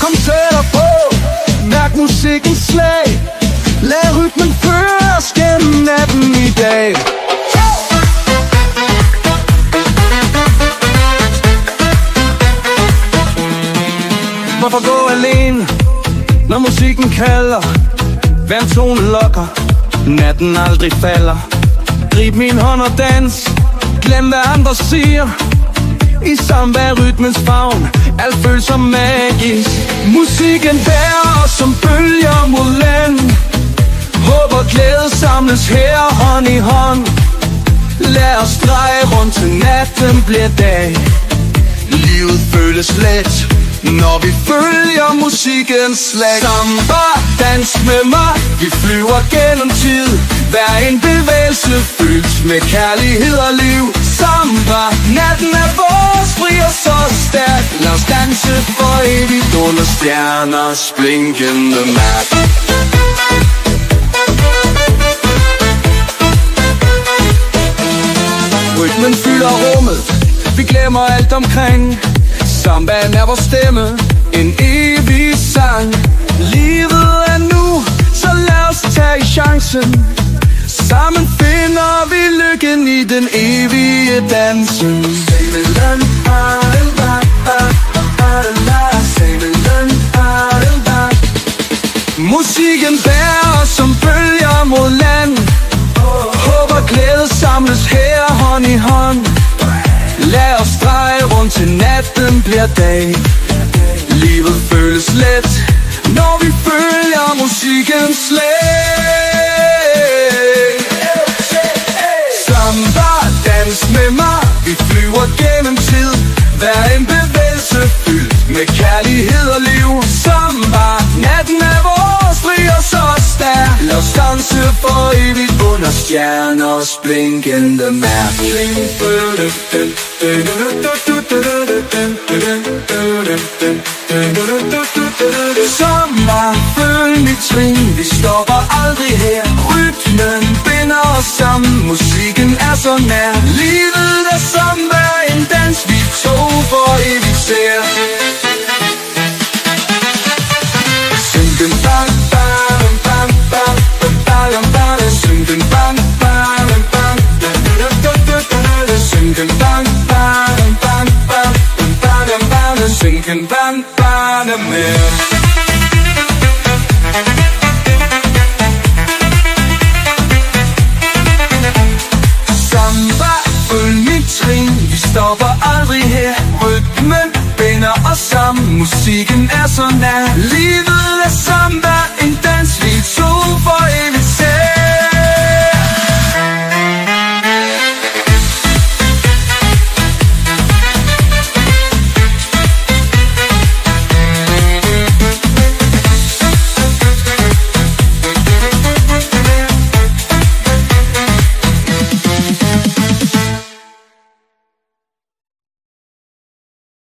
Kom tættere på, mærk musikkens slag. Lad rytmen føre os gennem natten i dag. Hvorfor gå alene, når musikken kalder? Hver en tone lokker, natten aldrig falder. Grib min hånd og dans, glem hvad andre siger. I samvær rytmens favn, alt føles som magisk. Musikken bærer os som bølger mod land. Håb og glæde samles her hånd i hånd. Lad os dreje rundt til natten bliver dag. Livet føles let, når vi følger musikkens slag. Samba, dans med mig, vi flyver gennem tid. Hver en bevægelse fyldt med kærlighed og liv. Samba, natten er vores, fri og så stærk. Lad os danse for evigt under stjerners blinkende mærk. Rytmen fylder rummet, vi glemmer alt omkring. Sambaen er vores stemme, en evig sang. Livet er nu, så lad os tage chancen. Sammen finder vi lykken i den evige dansen. Musikken bærer os som bølger mod land. Håb og glæde samles her hånd i hånd. Lad os dreje rundt til natten bliver dag. Livet føles let, når vi følger musikkens slag. Samba, dans med mig, vi flyver gennem tid. Hver en bevægelse fyldt med kærlighed og liv. Samba, natten er vores, fri og så stærk. Lad os danse for evigt under stjerners blinkende mærk. Sommer, følg mit trin, vi stopper aldrig her. Rytmen binder os sammen, musikken er så nær. Livet er som hver en dans, vi to for evigt ser. Syng den bang, bang, bang, bang, bang, bang. Syng den bang, bang, bang, syng den bang, bang, bang, bang, bang, bang. Syng den bang, bang, mere. Samba, følg mit trin, vi stopper aldrig her. Rytmen binder os sammen, musikken er så nær. Livet